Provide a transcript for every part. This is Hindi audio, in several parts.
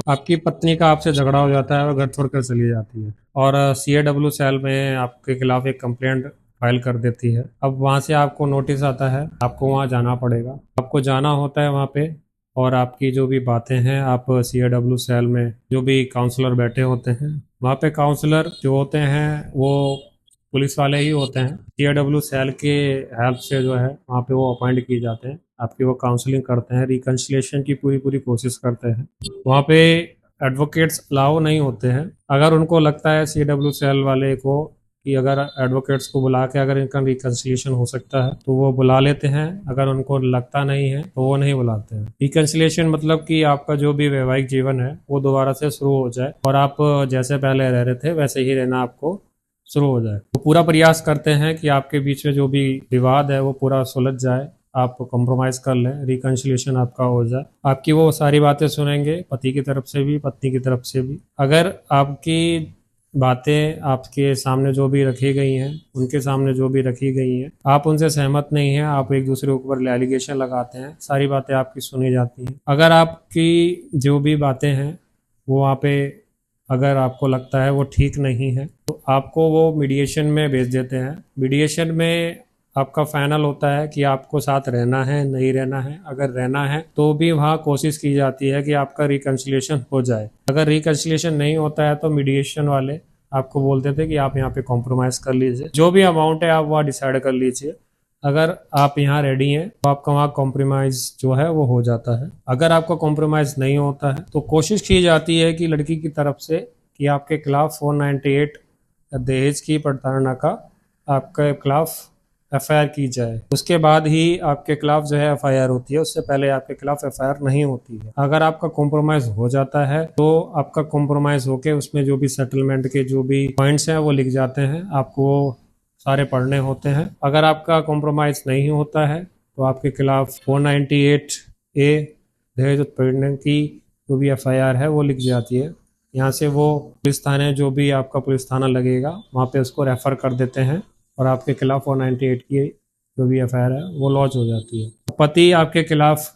आपकी पत्नी का आपसे झगड़ा हो जाता है और घर छोड़कर चली जाती है और CAW सेल में आपके खिलाफ एक कंप्लेंट फाइल कर देती है। अब वहां से आपको नोटिस आता है, आपको वहां जाना पड़ेगा। आपको जाना होता है वहां पे, और आपकी जो भी बातें हैं आप CAW सेल में जो भी काउंसलर बैठे होते हैं, वहाँ पे काउंसलर जो होते हैं वो पुलिस वाले ही होते हैं। CAW सेल के हेल्प से जो है वहाँ पे वो अपॉइंट किए जाते हैं, आपकी वो काउंसलिंग करते हैं, रिकन्सिलिएशन की पूरी पूरी कोशिश करते हैं। वहाँ पे एडवोकेट्स अलाउ नहीं होते हैं। अगर उनको लगता है CAW सेल वाले को कि अगर एडवोकेट्स को बुला के अगर इनका रिकन्सिलिएशन हो सकता है तो वो बुला लेते हैं, अगर उनको लगता नहीं है तो वो नहीं बुलाते हैं। रिकन्सिलिएशन मतलब कि आपका जो भी वैवाहिक जीवन है वो दोबारा से शुरू हो जाए और आप जैसे पहले रह रहे थे वैसे ही रहना आपको शुरू हो जाए। वो पूरा प्रयास करते हैं कि आपके बीच में जो भी विवाद है वो पूरा सुलझ जाए, आप कॉम्प्रोमाइज कर लें, रिकन्सिलिएशन आपका हो जाए। आपकी वो सारी बातें सुनेंगे, पति की तरफ से भी पत्नी की तरफ से भी। अगर आपकी बातें आपके सामने जो भी रखी गई हैं, उनके सामने जो भी रखी गई हैं, आप उनसे सहमत नहीं हैं, आप एक दूसरे के ऊपर एलिगेशन लगाते हैं, सारी बातें आपकी सुनी जाती हैं। अगर आपकी जो भी बातें हैं वो वहाँ पे अगर आपको लगता है वो ठीक नहीं है तो आपको वो मीडिएशन में भेज देते हैं। मीडिएशन में आपका फाइनल होता है कि आपको साथ रहना है नहीं रहना है। अगर रहना है तो भी वहाँ कोशिश की जाती है कि आपका रिकन्सिलिएशन हो जाए। अगर रिकन्सिलिएशन नहीं होता है तो मीडिएशन वाले आपको बोलते थे कि आप यहाँ पे कॉम्प्रोमाइज कर लीजिए, जो भी अमाउंट है आप वहाँ डिसाइड कर लीजिए। अगर आप यहाँ रेडी हैं तो आपका वहाँ कॉम्प्रोमाइज जो है वो हो जाता है। अगर आपका कॉम्प्रोमाइज नहीं होता है तो कोशिश की जाती है कि लड़की की तरफ से कि आपके खिलाफ 498 दहेज की प्रताड़ना का आपके खिलाफ FIR की जाए। उसके बाद ही आपके खिलाफ जो है FIR होती है, उससे पहले आपके खिलाफ FIR नहीं होती है। अगर आपका कॉम्प्रोमाइज हो जाता है तो आपका कॉम्प्रोमाइज होके उसमें जो भी सेटलमेंट के जो भी पॉइंट्स हैं वो लिख जाते हैं, आपको वो सारे पढ़ने होते हैं। अगर आपका कॉम्प्रोमाइज नहीं होता है तो आपके खिलाफ 498A दहेज उत्पीड़न की जो भी FIR है वो लिख जाती है। यहाँ से वो पुलिस थाने, जो भी आपका पुलिस थाना लगेगा वहाँ पे उसको रेफर कर देते हैं और आपके खिलाफ 498 की जो भी FIR है वो लॉन्च हो जाती है। पति आपके खिलाफ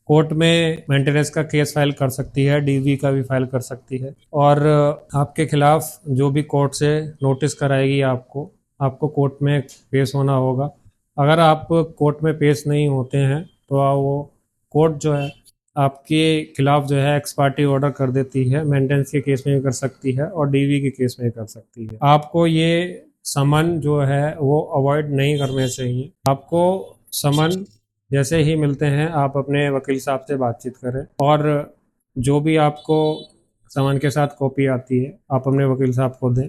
कोर्ट में मेंटेनेंस का केस फाइल कर सकती है, DV का भी फाइल कर सकती है, और आपके खिलाफ जो भी कोर्ट से नोटिस कराएगी आपको, आपको कोर्ट में पेश होना होगा। अगर आप कोर्ट में पेश नहीं होते हैं तो वो कोर्ट जो है आपके खिलाफ जो है एक्स पार्टी ऑर्डर कर देती है, मेंटेनेंस के केस में भी कर सकती है और DV के केस में भी कर सकती है। आपको ये समन जो है वो अवॉइड नहीं करने चाहिए। आपको समन जैसे ही मिलते हैं आप अपने वकील साहब से बातचीत करें, और जो भी आपको समन के साथ कॉपी आती है आप अपने वकील साहब को दें।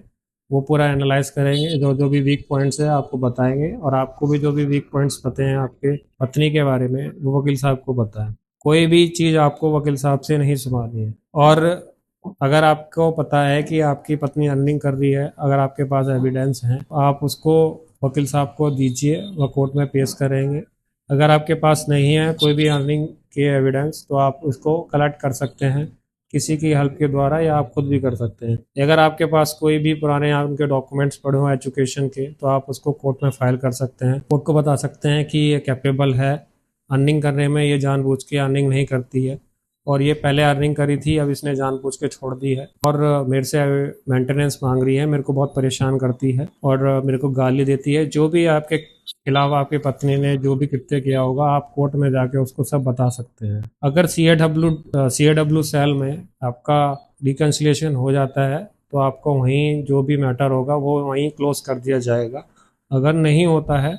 वो पूरा एनालाइज करेंगे, जो जो भी वीक पॉइंट्स है आपको बताएंगे, और आपको भी जो भी वीक पॉइंट्स पते हैं आपके पत्नी के बारे में वो वकील साहब को बताएं। कोई भी चीज़ आपको वकील साहब से नहीं सुनानी है। और अगर आपको पता है कि आपकी पत्नी अर्निंग कर रही है, अगर आपके पास एविडेंस है तो आप उसको वकील साहब को दीजिए, वह कोर्ट में पेश करेंगे। अगर आपके पास नहीं है कोई भी अर्निंग के एविडेंस तो आप उसको कलेक्ट कर सकते हैं किसी की हेल्प के द्वारा, या आप खुद भी कर सकते हैं। अगर आपके पास कोई भी पुराने उनके डॉक्यूमेंट्स पड़े हो एजुकेशन के तो आप उसको कोर्ट में फाइल कर सकते हैं। कोर्ट को बता सकते हैं कि ये कैपेबल है अर्निंग करने में, ये जानबूझ के अर्निंग नहीं करती है, और ये पहले अर्निंग करी थी अब इसने जानबूझ के छोड़ दी है, और मेरे से मेंटेनेंस मांग रही है, मेरे को बहुत परेशान करती है और मेरे को गाली देती है। जो भी आपके खिलाफ आपकी पत्नी ने जो भी कृत्य किया होगा आप कोर्ट में जाके उसको सब बता सकते हैं। अगर CAW सेल में आपका रिकन्सिलिएशन हो जाता है तो आपको वहीं जो भी मैटर होगा वो वहीं क्लोज कर दिया जाएगा। अगर नहीं होता है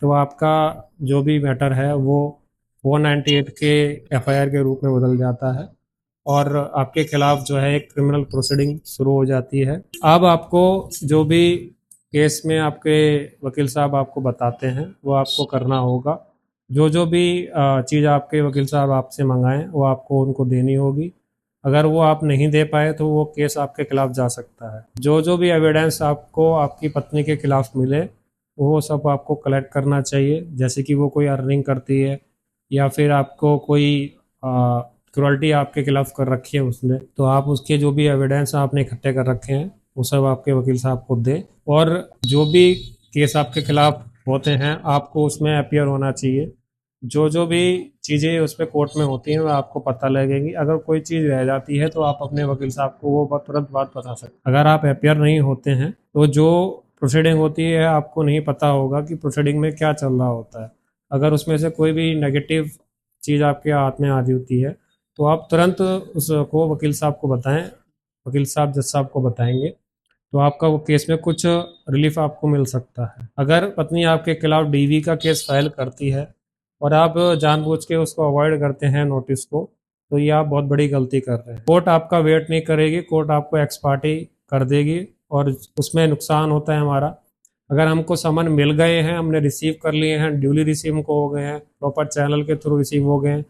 तो आपका जो भी मैटर है वो 498 के FIR के रूप में बदल जाता है, और आपके खिलाफ जो है एक क्रिमिनल प्रोसीडिंग शुरू हो जाती है। अब आपको जो भी केस में आपके वकील साहब आपको बताते हैं वो आपको करना होगा। जो जो भी चीज़ आपके वकील साहब आपसे मंगाएं वो आपको उनको देनी होगी। अगर वो आप नहीं दे पाए तो वो केस आपके खिलाफ जा सकता है। जो जो भी एविडेंस आपको आपकी पत्नी के खिलाफ मिले वो सब आपको कलेक्ट करना चाहिए, जैसे कि वो कोई अर्निंग करती है या फिर आपको कोई क्रुअल्टी आपके खिलाफ कर रखी है उसने, तो आप उसके जो भी एविडेंस आपने इकट्ठे कर रखे हैं वो सब आपके वकील साहब को दें। और जो भी केस आपके खिलाफ होते हैं आपको उसमें अपीयर होना चाहिए। जो जो भी चीज़ें उस पे कोर्ट में होती हैं वो आपको पता लगेगी। अगर कोई चीज़ रह जाती है तो आप अपने वकील साहब को वो तुरंत बात बता सकते हैं। अगर आप अपियर नहीं होते हैं तो जो प्रोसीडिंग होती है आपको नहीं पता होगा कि प्रोसीडिंग में क्या चल रहा होता है। अगर उसमें से कोई भी नेगेटिव चीज़ आपके हाथ में आ रही होती है तो आप तुरंत उसको वकील साहब को बताएं। वकील साहब जज साहब को बताएंगे तो आपका वो केस में कुछ रिलीफ आपको मिल सकता है। अगर पत्नी आपके खिलाफ डीवी का केस फाइल करती है और आप जानबूझ के उसको अवॉइड करते हैं नोटिस को, तो ये आप बहुत बड़ी गलती कर रहे हैं। कोर्ट आपका वेट नहीं करेगी, कोर्ट आपको एक्स पार्टी कर देगी और उसमें नुकसान होता है हमारा। अगर हमको समन मिल गए हैं, हमने रिसीव कर लिए हैं, ड्यूली रिसीव हमको हो गए हैं, प्रॉपर चैनल के थ्रू रिसीव हो गए हैं,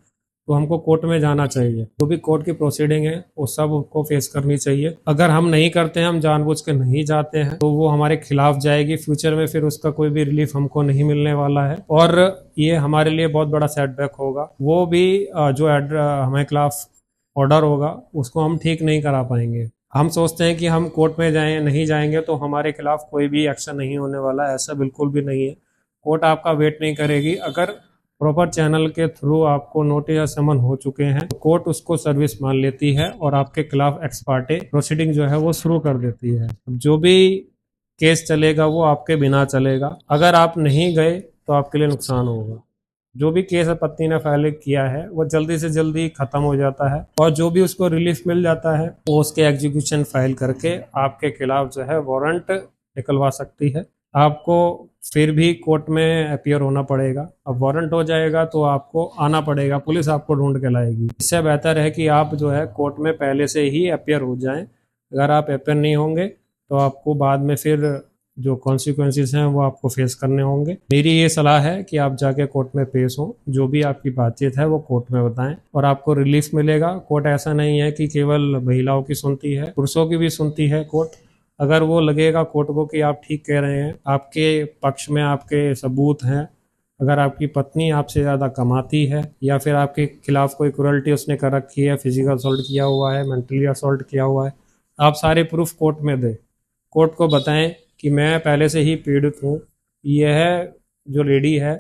तो हमको कोर्ट में जाना चाहिए। जो भी कोर्ट की प्रोसीडिंग है वो सब को फेस करनी चाहिए। अगर हम नहीं करते हैं, हम जानबूझ के नहीं जाते हैं, तो वो हमारे खिलाफ जाएगी फ्यूचर में, फिर उसका कोई भी रिलीफ हमको नहीं मिलने वाला है और ये हमारे लिए बहुत बड़ा सेटबैक होगा। वो भी जो हमारे खिलाफ ऑर्डर होगा उसको हम ठीक नहीं करा पाएंगे। हम सोचते हैं कि हम कोर्ट में जाएं, नहीं जाएंगे तो हमारे खिलाफ कोई भी एक्शन नहीं होने वाला है। ऐसा बिल्कुल भी नहीं है। कोर्ट आपका वेट नहीं करेगी। अगर प्रॉपर चैनल के थ्रू आपको नोटिस या समन हो चुके हैं तो कोर्ट उसको सर्विस मान लेती है और आपके खिलाफ एक्स पार्टे प्रोसीडिंग जो है वो शुरू कर देती है। जो भी केस चलेगा वो आपके बिना चलेगा। अगर आप नहीं गए तो आपके लिए नुकसान होगा। जो भी केस पत्नी ने फाइल किया है वो जल्दी से जल्दी खत्म हो जाता है और जो भी उसको रिलीफ मिल जाता है वो उसके एग्जीक्यूशन फाइल करके आपके खिलाफ जो है वारंट निकलवा सकती है। आपको फिर भी कोर्ट में अपियर होना पड़ेगा। अब वारंट हो जाएगा तो आपको आना पड़ेगा, पुलिस आपको ढूंढ के लाएगी। इससे बेहतर है कि आप जो है कोर्ट में पहले से ही अपियर हो जाएं। अगर आप अपियर नहीं होंगे तो आपको बाद में फिर जो कॉन्सिक्वेंसेस हैं वो आपको फेस करने होंगे। मेरी ये सलाह है कि आप जाके कोर्ट में पेश हो, जो भी आपकी बातचीत है वो कोर्ट में बताएं और आपको रिलीफ मिलेगा। कोर्ट ऐसा नहीं है कि केवल महिलाओं की सुनती है, पुरुषों की भी सुनती है कोर्ट। अगर वो लगेगा कोर्ट को कि आप ठीक कह रहे हैं, आपके पक्ष में आपके सबूत हैं, अगर आपकी पत्नी आपसे ज़्यादा कमाती है या फिर आपके खिलाफ कोई क्रूरल्टी उसने कर रखी है, फिजिकल असॉल्ट किया हुआ है, मेंटली असॉल्ट किया हुआ है, आप सारे प्रूफ कोर्ट में दें। कोर्ट को बताएं कि मैं पहले से ही पीड़ित हूँ, यह जो लेडी है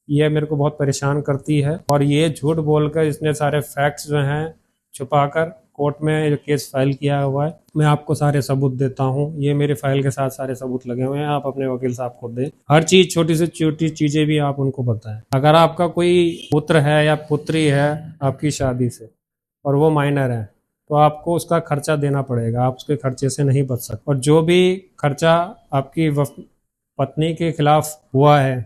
यह मेरे को बहुत परेशान करती है और ये झूठ बोलकर इसने सारे फैक्ट्स जो हैं छुपाकर कोर्ट में जो केस फाइल किया हुआ है, मैं आपको सारे सबूत देता हूँ। ये मेरे फाइल के साथ सारे सबूत लगे हुए हैं, आप अपने वकील साहब को दें। हर चीज, छोटी से छोटी चीजें भी आप उनको बताएं। अगर आपका कोई पुत्र है या पुत्री है आपकी शादी से और वो माइनर है तो आपको उसका खर्चा देना पड़ेगा, आप उसके खर्चे से नहीं बच सकते। और जो भी खर्चा आपकी पत्नी के खिलाफ हुआ है